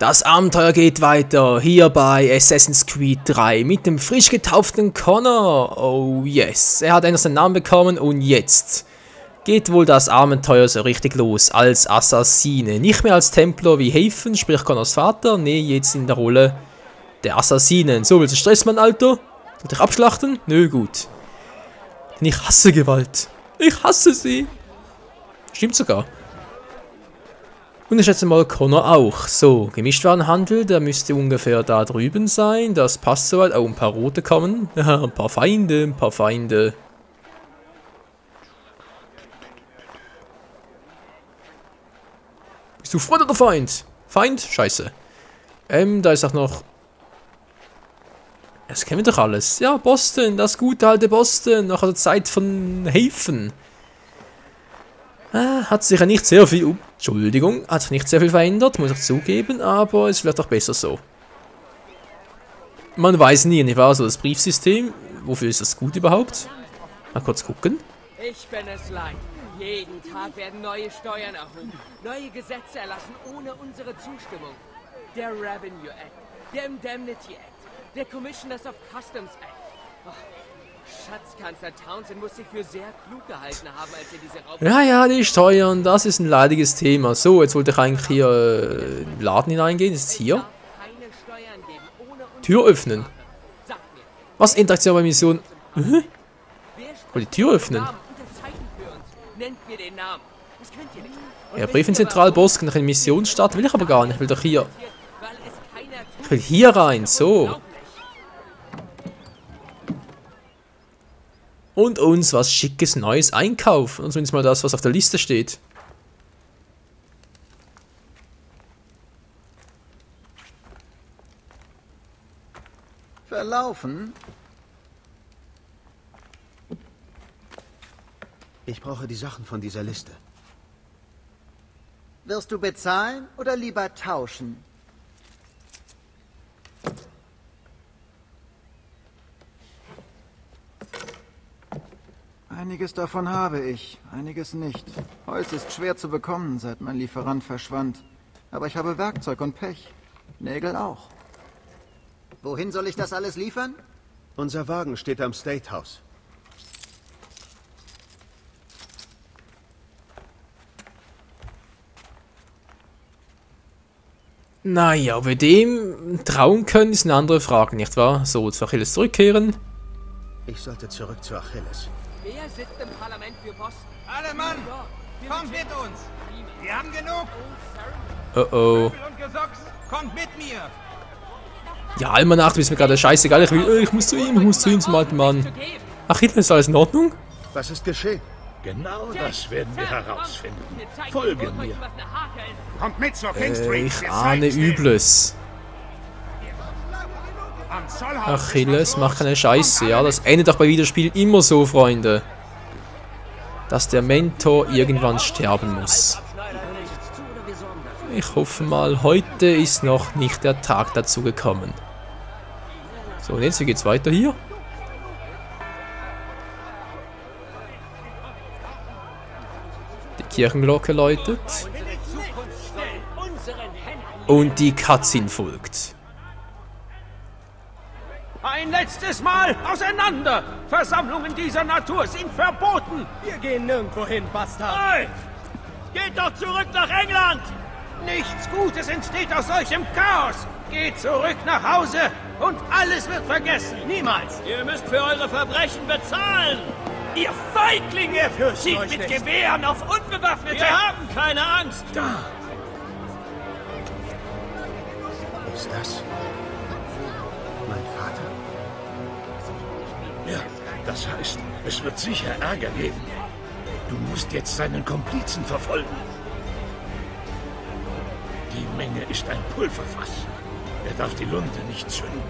Das Abenteuer geht weiter, hier bei Assassin's Creed 3 mit dem frisch getauften Connor. Oh yes, er hat endlich seinen Namen bekommen und jetzt geht wohl das Abenteuer so richtig los als Assassine. Nicht mehr als Templer wie Haven, sprich Connors Vater, nee, jetzt in der Rolle der Assassinen. So, willst du Stress, Mann, Alter? Soll dich abschlachten? Nö, gut. Denn ich hasse Gewalt. Ich hasse sie. Stimmt sogar. Und ich schätze mal Connor auch. So, Gemischtwarenhandel, der müsste ungefähr da drüben sein. Das passt soweit. Oh, ein paar rote kommen. Ein paar Feinde, ein paar Feinde. Bist du Freund oder Feind? Feind? Scheiße. Da ist auch noch... Das kennen wir doch alles. Ja, Boston, das gute alte Boston. Nach der Zeit von Haven. Hat sich ja nicht sehr viel... Entschuldigung, hat sich nicht sehr viel verändert, muss ich zugeben, aber es wird doch besser so. Man weiß nie, nicht wahr? So das Briefsystem. Wofür ist das gut überhaupt? Mal kurz gucken. Ich bin es leid. Jeden Tag werden neue Steuern erhoben, neue Gesetze erlassen ohne unsere Zustimmung. Der Revenue Act, der Indemnity Act, der Commissioners of Customs Act. Oh, Schatzkanzler Townsend muss sich für sehr klug gehalten haben, als er diese Raub... Ja, die Steuern, das ist ein leidiges Thema. So, jetzt wollte ich eigentlich hier in den Laden hineingehen. Ist es hier? Tür öffnen. Was? Interaktion bei Mission? Ich will die Tür öffnen. Ja, Brief in Zentralbosk nach einer Missionsstart will ich aber gar nicht. Ich will doch hier... Ich will hier rein, so. Und uns was Schickes Neues einkaufen. Und zumindest mal das, was auf der Liste steht. Verlaufen? Ich brauche die Sachen von dieser Liste. Wirst du bezahlen oder lieber tauschen? Einiges davon habe ich, einiges nicht. Holz ist schwer zu bekommen, seit mein Lieferant verschwand. Aber ich habe Werkzeug und Pech. Nägel auch. Wohin soll ich das alles liefern? Unser Wagen steht am State House. Naja, ob wir dem trauen können, ist eine andere Frage, nicht wahr? So, zu Achilles zurückkehren. Ich sollte zurück zu Achilles. Wer sitzt im Parlament für Boston? Alle Mann, kommt mit uns! Wir haben genug! Oh oh. Und Gesocks, kommt mit mir! Ja, Almanach, ist mir gerade scheißegal. Ich muss zu ihm, zum alten Mann. Achilles, ist alles in Ordnung? Was ist geschehen? Genau das werden wir herausfinden. Folge mir. Kommt mit zur King Street! Ich ahne Übles. Achilles, mach keine Scheiße, ja, das endet doch bei Videospielen immer so, Freunde. Dass der Mentor irgendwann sterben muss. Ich hoffe mal, heute ist noch nicht der Tag dazu gekommen. So, und jetzt, wie geht's weiter hier? Die Kirchenglocke läutet. Und die Cutscene folgt. Ein letztes Mal auseinander! Versammlungen dieser Natur sind verboten! Wir gehen nirgendwo hin, Bastard! Hey! Geht doch zurück nach England! Nichts Gutes entsteht aus solchem Chaos! Geht zurück nach Hause und alles wird vergessen! Niemals! Ihr müsst für eure Verbrechen bezahlen! Ihr Feiglinge! Schiebt mit Gewehren auf Unbewaffnete! Wir haben keine Angst! Da! Ist das mein Vater? Ja, das heißt, es wird sicher Ärger geben. Du musst jetzt seinen Komplizen verfolgen. Die Menge ist ein Pulverfass. Er darf die Lunte nicht zünden.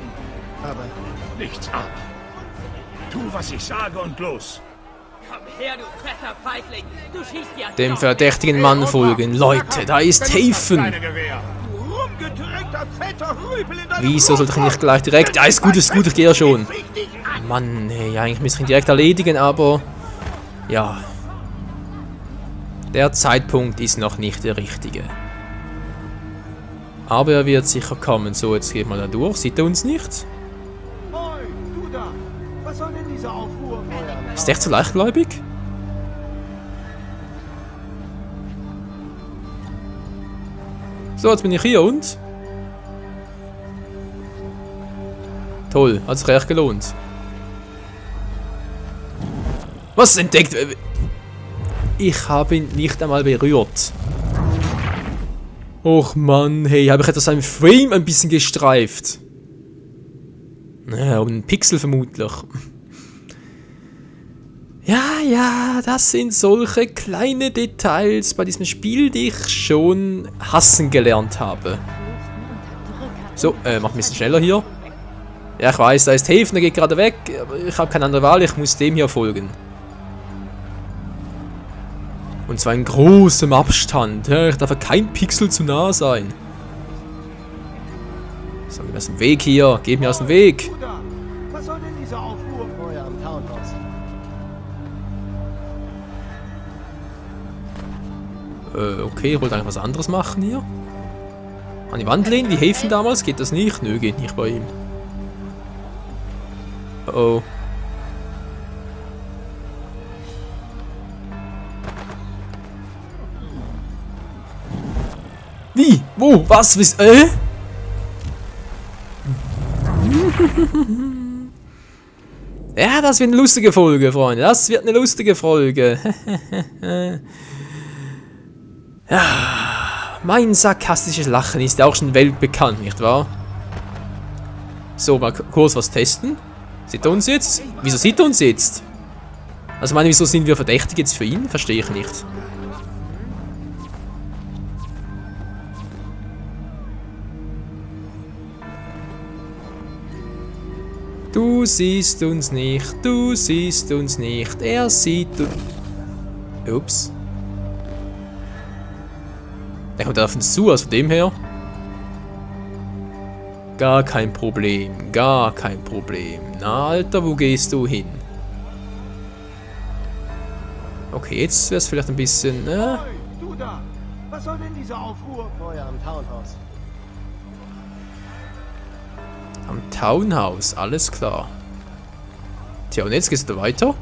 Aber Nichts aber. Tu, was ich sage und los. Komm her, du fetter Feigling! Du schießt ja Dem verdächtigen Mann folgen. Leute, da ist Haven. Wieso sollte ich nicht gleich direkt... Ja, ist gut, ich gehe ja schon. Mann, hey, eigentlich müsste ich ihn direkt erledigen, aber... Ja. Der Zeitpunkt ist noch nicht der richtige. Aber er wird sicher kommen. So, jetzt geht mal da durch. Sieht er uns nicht? Hoi, du da! Was soll denn diese Aufruhr? Ist der echt so leichtgläubig? So, jetzt bin ich hier und? Toll, hat sich echt gelohnt. Was entdeckt? Ich habe ihn nicht einmal berührt. Och Mann, hey, habe ich etwas seinem Frame ein bisschen gestreift. Naja, um einen Pixel vermutlich. Ja, das sind solche kleine Details bei diesem Spiel, die ich schon hassen gelernt habe. So, mach ein bisschen schneller hier. Ja, ich weiß, da ist Häfen, der geht gerade weg, aber ich habe keine andere Wahl, ich muss dem hier folgen. Und zwar in großem Abstand. Ja, ich darf ja kein Pixel zu nah sein. So, geh mir aus dem Weg hier. Geh mir aus dem Weg. Was soll denn diese Aufruhr? Feuer am Townhouse. Okay, ich wollte eigentlich was anderes machen hier. An die Wand lehnen, wie Häfen damals. Geht das nicht? Nö, geht nicht bei ihm. Oh. Wie? Wo? Was? Ja, das wird eine lustige Folge, Freunde. Das wird eine lustige Folge. Ja, mein sarkastisches Lachen ist ja auch schon weltbekannt, nicht wahr? So, mal kurz was testen. Sieht er uns jetzt? Wieso sieht er uns jetzt? Also, meine, wieso sind wir verdächtig jetzt für ihn? Verstehe ich nicht. Du siehst uns nicht, du siehst uns nicht, er sieht uns... Ups. Der kommt auf uns zu, also von dem her. Gar kein Problem, gar kein Problem. Na, Alter, wo gehst du hin? Okay, jetzt wäre es vielleicht ein bisschen... Hoi, du da! Was soll denn diese Aufruhr? Feuer am Townhouse. Am Townhouse, alles klar. Tja, und jetzt geht's da weiter.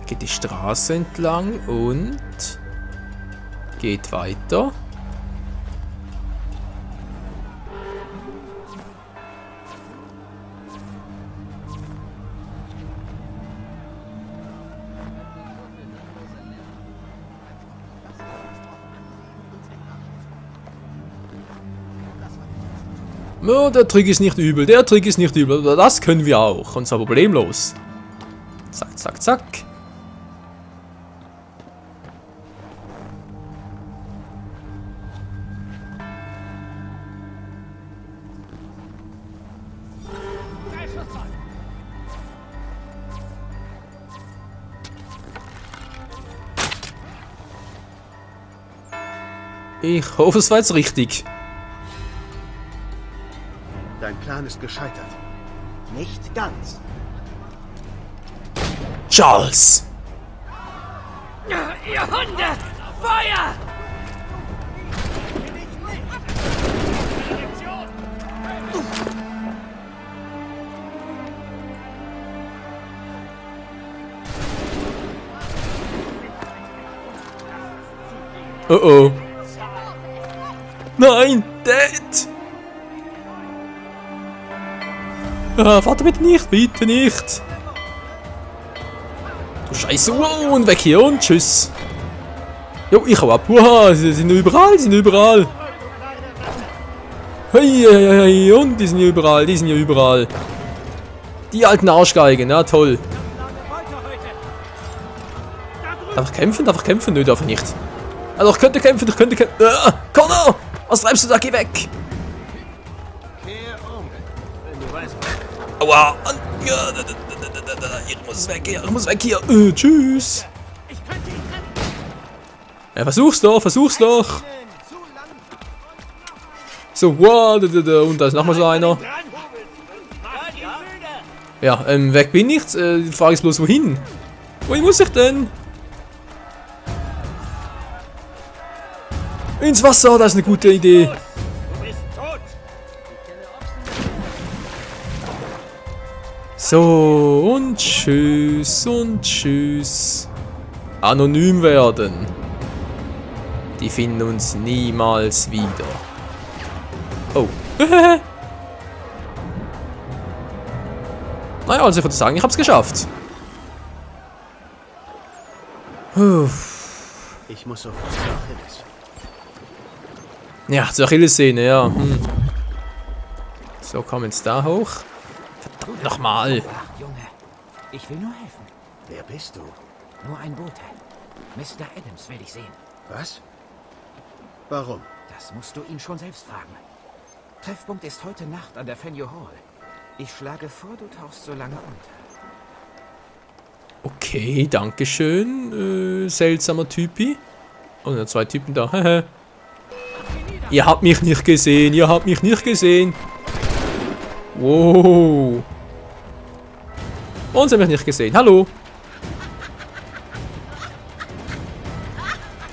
Geht die Straße entlang und geht weiter. Ja, der Trick ist nicht übel, der Trick ist nicht übel. Das können wir auch. Und zwar problemlos. Zack, zack, zack. Ich hoffe, es war jetzt richtig. Dein Plan ist gescheitert. Nicht ganz. Charles! Ihr Hunde! Feuer! Oh oh. Nein, Dad! Ah, Vater, bitte nicht, bitte nicht! Du Scheiße, wow, und weg hier und tschüss! Jo, ich hau ab, wow, sie sind überall, sie sind überall! Hey, hey, hey, und die sind hier überall, die sind hier überall! Die alten Arschgeigen, ja toll! Darf ich kämpfen? Darf ich kämpfen? Nö, darf ich nicht. Also ich könnte kämpfen, ich könnte kämpfen. Connor! Was treibst du da? Geh weg! Aua! Ich muss weg hier, ich muss weg hier. Tschüss! Ja, versuch's doch, versuch's doch! So, wow, und da ist nochmal so einer. Ja, weg bin ich. Die Frage ist bloß, wohin? Wohin muss ich denn? Ins Wasser, das ist eine gute Idee. Du bist tot. So, und tschüss, und tschüss. Anonym werden. Die finden uns niemals wieder. Oh. Naja, also ich würde sagen, ich hab's geschafft. Ich muss sofort zur Achilles. Ja, zur Achillessehne, ja. So, komm jetzt da hoch. Verdammt nochmal. Ach, Junge, ich will nur helfen. Wer bist du? Nur ein Bote. Mr. Adams will ich sehen. Was? Warum? Das musst du ihn schon selbst fragen. Treffpunkt ist heute Nacht an der Faneuil Hall. Ich schlage vor, du tauchst so lange unter. Okay, dankeschön. Seltsamer Typi. Oh, ja, 2 Typen da. Ihr habt mich nicht gesehen, ihr habt mich nicht gesehen. Wow. Und sie haben mich nicht gesehen. Hallo.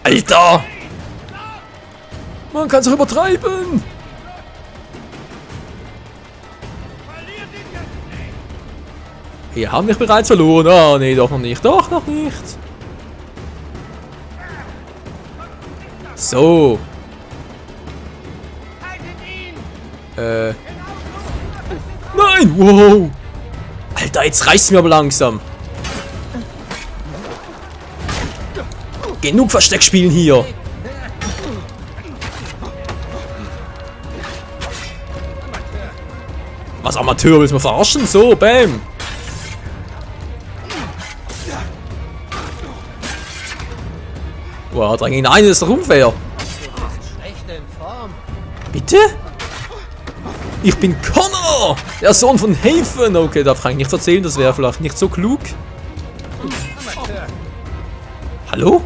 Alter! Man kann es doch übertreiben! Wir haben mich bereits verloren. Ah, nee, doch noch nicht. Doch noch nicht. So. Nein! Wow! Alter, jetzt reicht's mir aber langsam. Genug Versteck spielen hier. Was, Amateur, willst du mich verarschen? So, bam. Wow, dräng ihn ein, das ist doch unfair. Bitte? Ich bin Connor, der Sohn von Haven. Okay, darf ich eigentlich nicht erzählen, das wäre vielleicht nicht so klug. Hallo?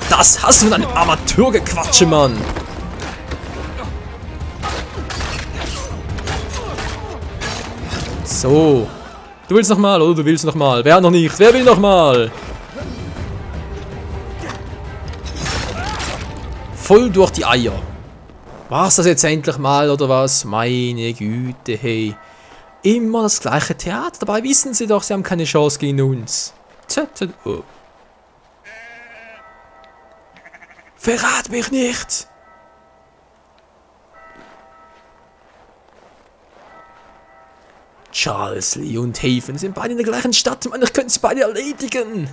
Das hast du mit einem Amateurgequatsche, Mann. So. Du willst nochmal, oder du willst nochmal? Wer noch nicht? Wer will nochmal? Voll durch die Eier. War's das jetzt endlich mal, oder was? Meine Güte, hey. Immer das gleiche Theater. Dabei wissen sie doch, sie haben keine Chance gegen uns. Oh. Verrat mich nicht! Charles Lee und Haven sind beide in der gleichen Stadt. Man, ich könnte sie beide erledigen.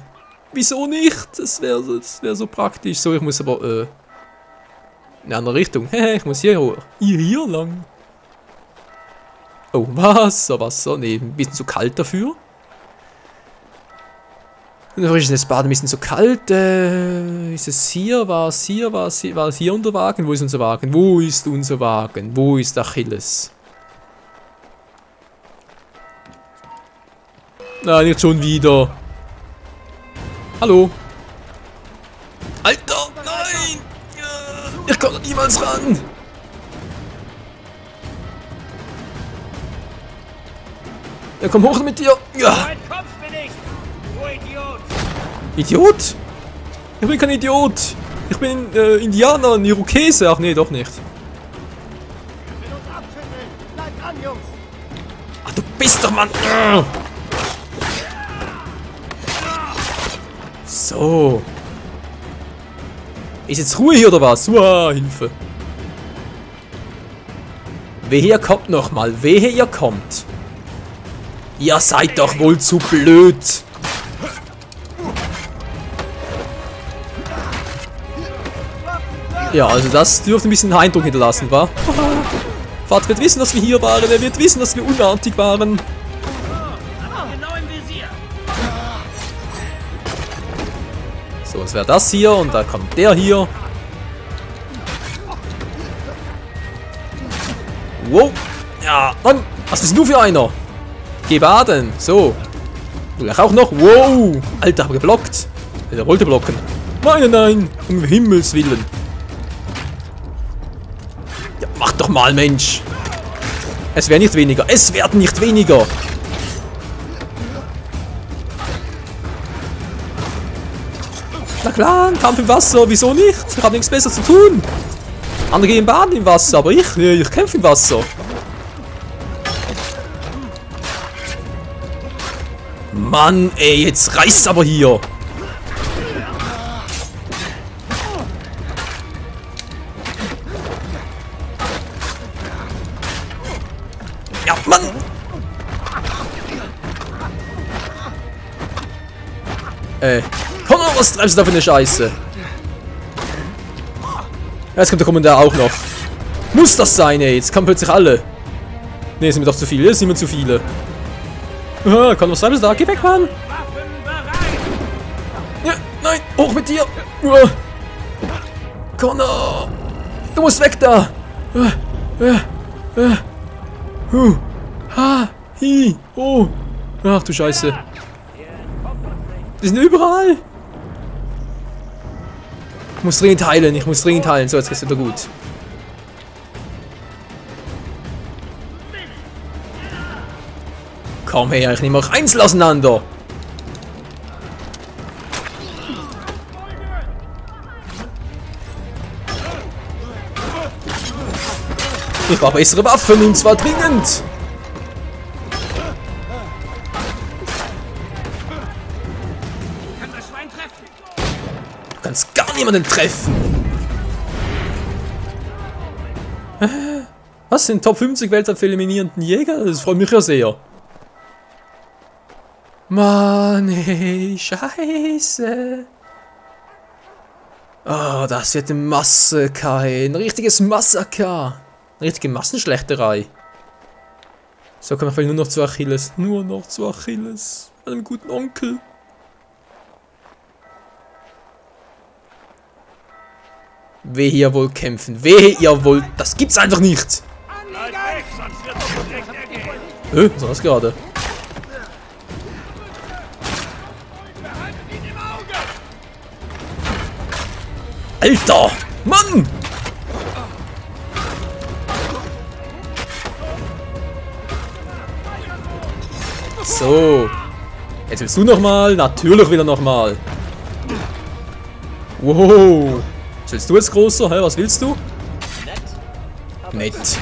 Wieso nicht? Das wär so praktisch. So, ich muss aber, in eine andere Richtung. Ich muss hier lang. Oh, Wasser. Nee, ein bisschen zu kalt dafür. Ist das Bad ein bisschen zu kalt? Ist es hier? War es hier? War es hier unser Wagen? Wo ist unser Wagen? Wo ist unser Wagen? Wo ist Achilles? Nein, nicht schon wieder. Hallo? Alter, nein! Ich komme niemals ran! Ja, komm hoch mit dir! Ja! Idiot? Ich bin kein Idiot! Ich bin Indianer, ein Irokese. Ach nee, doch nicht. Ach, du bist doch, Mann! So. Ist jetzt Ruhe hier oder was? Hilfe. Wehe, kommt nochmal. Wehe, ihr kommt. Ihr seid doch wohl zu blöd. Ja, also das dürfte ein bisschen Eindruck hinterlassen, wa? Vater wird wissen, dass wir hier waren. Er wird wissen, dass wir unartig waren. So, es wäre das hier und dann kommt der hier. Wow. Ja, Mann. Was bist du für einer? Geh baden. So. Du auch noch. Wow. Alter, hab geblockt. Der wollte blocken. Nein. Um Himmels Willen. Ja, mach doch mal, Mensch. Es wäre nicht weniger. Es werden nicht weniger. Na klar, Kampf im Wasser, wieso nicht? Ich habe nichts besser zu tun. Andere gehen baden im Wasser, aber ich kämpfe im Wasser. Mann, ey, jetzt reißt's aber hier. Ja, Mann! Komm mal, was treibst du da für eine Scheiße? Jetzt kommt der Kommandeur auch noch. Muss das sein, ey? Jetzt kommen plötzlich alle. Ne, sind mir doch zu viele. Sind mir zu viele. Komm, was treibst du da? Geh weg, Mann! Ja, nein, hoch mit dir! Connor! Du musst weg da! Ach du Scheiße. Die sind überall. Ich muss dringend heilen, So, jetzt geht's wieder gut. Komm her, ich nehme auch einzeln auseinander. Ich brauche bessere Waffen und zwar dringend. Du kannst gar niemanden treffen. Was sind Top 50 weltweit eliminierenden Jäger? Das freut mich ja sehr. Mann, ey, scheiße. Oh, das wird ein Massaker, ey. Ein richtiges Massaker. Eine richtige Massenschlechterei. So, komm, ich will nur noch zu Achilles. Nur noch zu Achilles. Einem guten Onkel. Wehe ihr wollt kämpfen. Wehe ihr wollt. Das gibt's einfach nicht. Was war das gerade? Alter! Mann! So. Jetzt willst du nochmal? Natürlich will er nochmal. Wow. Was willst du jetzt, Großer? Hä, was willst du? Nett.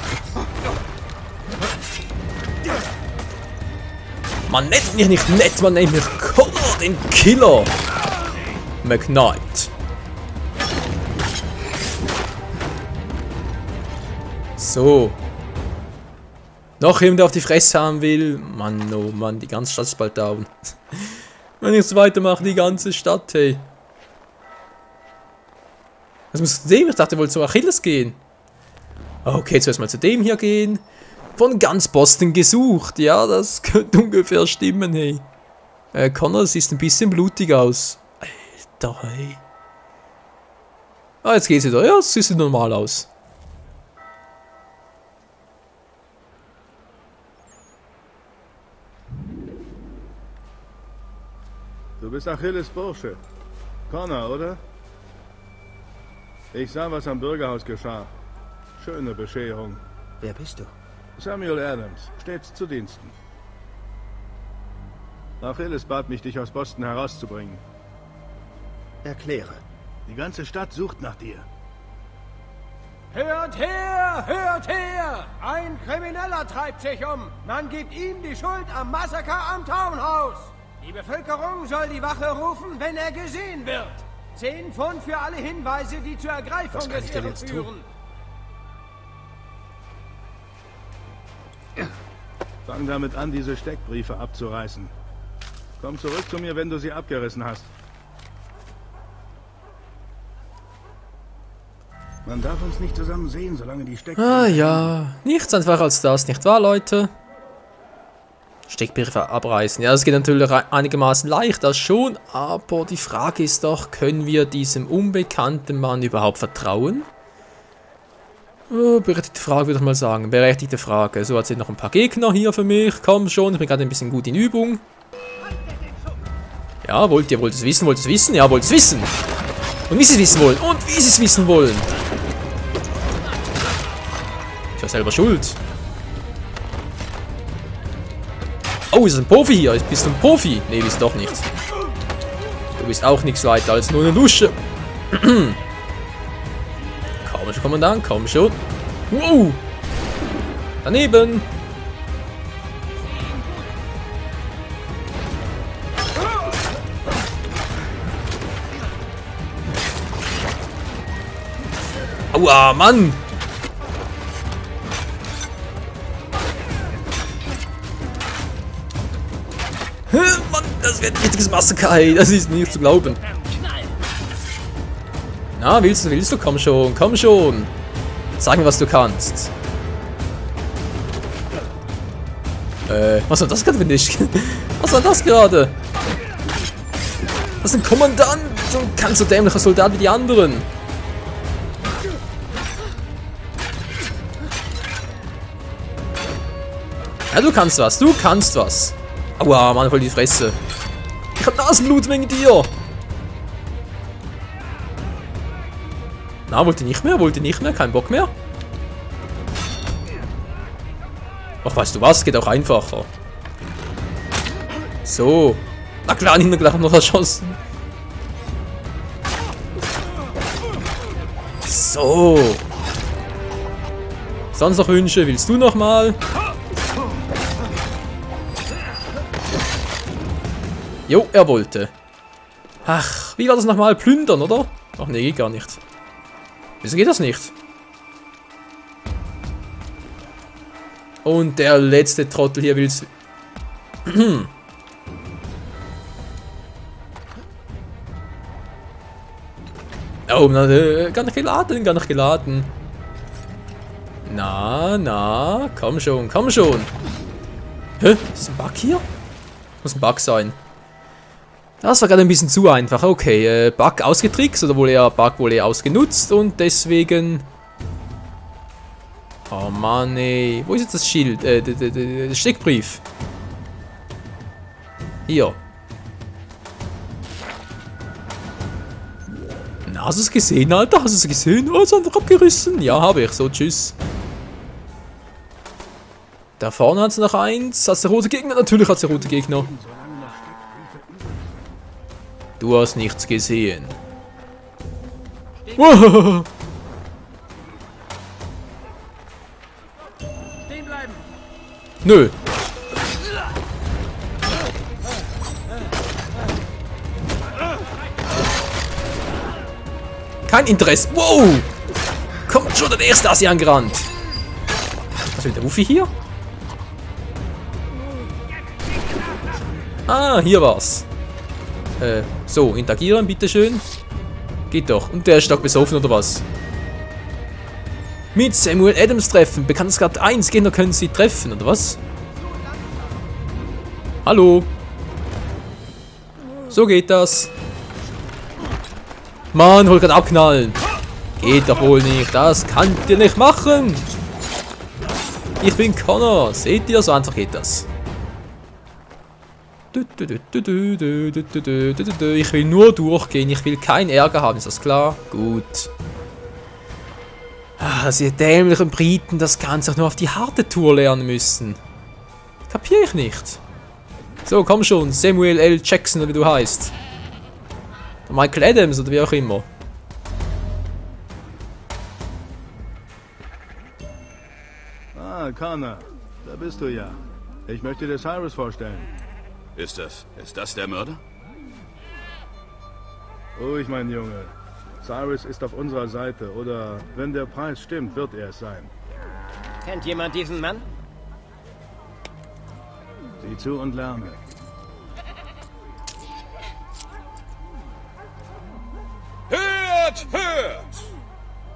Man nennt mich nicht nett, man nennt mich Connor, den Killer. McKnight. So. Noch jemand, der auf die Fresse haben will. Mann, oh Mann, die ganze Stadt ist bald down. Wenn ich es weitermache, die ganze Stadt, hey. Was muss zu dem? Ich dachte, er wollte zu Achilles gehen. Okay, zuerst mal zu dem hier gehen. Von ganz Boston gesucht. Ja, das könnte ungefähr stimmen, hey. Connor, das sieht ein bisschen blutig aus. Alter, hey. Ah, jetzt geht's wieder. Ja, es sieht normal aus. Du bist Achilles Bursche. Connor, oder? Ich sah, was am Bürgerhaus geschah. Schöne Bescherung. Wer bist du? Samuel Adams, stets zu Diensten. Achilles bat mich, dich aus Boston herauszubringen. Erkläre. Die ganze Stadt sucht nach dir. Hört her! Hört her! Ein Krimineller treibt sich um. Man gibt ihm die Schuld am Massaker am Townhouse. Die Bevölkerung soll die Wache rufen, wenn er gesehen wird. 10 Pfund für alle Hinweise, die zur Ergreifung des Irren führen. Fang damit an, diese Steckbriefe abzureißen. Komm zurück zu mir, wenn du sie abgerissen hast. Man darf uns nicht zusammen sehen, solange die Steckbriefe... Ah ja, nichts einfacher als das, nicht wahr, Leute? Steckbriefe abreißen. Ja, das geht natürlich einigermaßen leicht, das schon, aber die Frage ist doch, können wir diesem unbekannten Mann überhaupt vertrauen? Oh, berechtigte Frage, würde ich mal sagen. Berechtigte Frage. So, jetzt sind noch ein paar Gegner hier für mich. Komm schon, ich bin gerade ein bisschen gut in Übung. Ja, wollt ihr es wissen? Wollt ihr es wissen? Ja, wollt ihr es wissen? Und wie sie es wissen wollen. Und wie sie es wissen wollen. Ich war selber schuld. Oh, ist das ein Profi hier? Bist du ein Profi? Nee, bist du doch nicht. Du bist auch nichts weiter als nur eine Lusche. Komm schon, Kommandant, komm schon. Wow! Daneben! Aua, Mann! Mann, das wird ein richtiges Massaker, ey. Das ist nicht zu glauben. Na, willst du? Komm schon, komm schon. Sag mir, was du kannst. Was war das gerade für dich? Was war das gerade? Das ist ein Kommandant und kein so dämlicher Soldat wie die anderen. Ja, du kannst was, du kannst was. Aua, Mann, voll die Fresse. Ich hab Nasenblut wegen dir. Na, wollte nicht mehr, kein Bock mehr. Ach, weißt du was, geht auch einfacher. So. Na klar, nicht mehr gleich noch erschossen. So. Sonst noch Wünsche, willst du noch mal? Jo, er wollte. Ach, wie war das nochmal? Plündern, oder? Ach nee, geht gar nicht. Wieso geht das nicht? Und der letzte Trottel hier will's. Oh, na, gar nicht geladen. Na, komm schon, komm schon. Hä? Ist das ein Bug hier? Muss ein Bug sein. Das war gerade ein bisschen zu einfach. Okay, Bug ausgetrickst oder Bug wohl eher ausgenutzt und deswegen... Oh Mann, ey. Wo ist jetzt das Schild? Der Steckbrief. Hier. Na, hast du es gesehen, Alter? Hast du es gesehen? Oh, ist einfach abgerissen. Ja, habe ich. So, tschüss. Da vorne hat es noch eins. Hat's der rote Gegner? Natürlich hat es der rote Gegner. Du hast nichts gesehen. Wow. Stehen bleiben. Nö. Kein Interesse. Wow. Kommt schon der erste Assi angerannt. Was will der Wuffi hier? Ah, hier war's. So, interagieren, bitteschön. Geht doch. Und der ist stark besoffen, oder was? Mit Samuel Adams treffen. Bekanntheitsgrad 1. Gegner können sie treffen, oder was? Hallo. So geht das. Mann, hol grad abknallen. Geht doch wohl nicht. Das könnt ihr nicht machen. Ich bin Connor. Seht ihr? So einfach geht das. Ich will nur durchgehen. Ich will keinen Ärger haben. Ist das klar? Gut. Diese dämlichen Briten das Ganze auch nur auf die harte Tour lernen müssen. Kapiere ich nicht. So, komm schon. Samuel L. Jackson, oder wie du heißt. Michael Adams, oder wie auch immer. Ah, Connor. Da bist du ja. Ich möchte dir Cyrus vorstellen. Ist das der Mörder? Ruhig, mein Junge. Cyrus ist auf unserer Seite, oder wenn der Preis stimmt, wird er es sein. Kennt jemand diesen Mann? Sieh zu und lerne. Hört!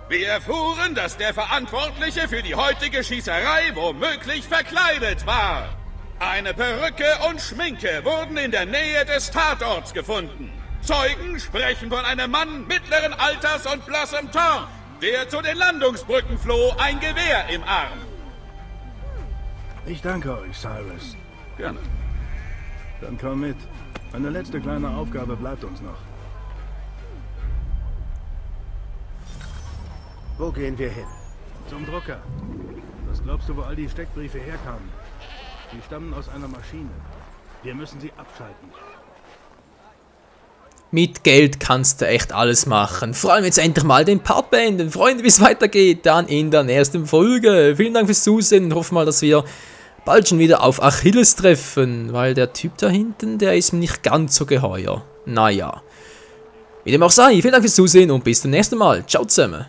Wir erfuhren, dass der Verantwortliche für die heutige Schießerei womöglich verkleidet war. Eine Perücke und Schminke wurden in der Nähe des Tatorts gefunden. Zeugen sprechen von einem Mann mittleren Alters und blassem Teint, der zu den Landungsbrücken floh, ein Gewehr im Arm. Ich danke euch, Cyrus. Gerne. Dann komm mit. Eine letzte kleine Aufgabe bleibt uns noch. Wo gehen wir hin? Zum Drucker. Was glaubst du, wo all die Steckbriefe herkamen? Die stammen aus einer Maschine. Wir müssen sie abschalten. Mit Geld kannst du echt alles machen. Vor allem jetzt endlich mal den Part beenden. Freunde, wie es weitergeht, dann in der nächsten Folge. Vielen Dank fürs Zusehen und hoffe mal, dass wir bald schon wieder auf Achilles treffen. Weil der Typ da hinten, der ist mir nicht ganz so geheuer. Naja. Wie dem auch sei, vielen Dank fürs Zusehen und bis zum nächsten Mal. Ciao zusammen.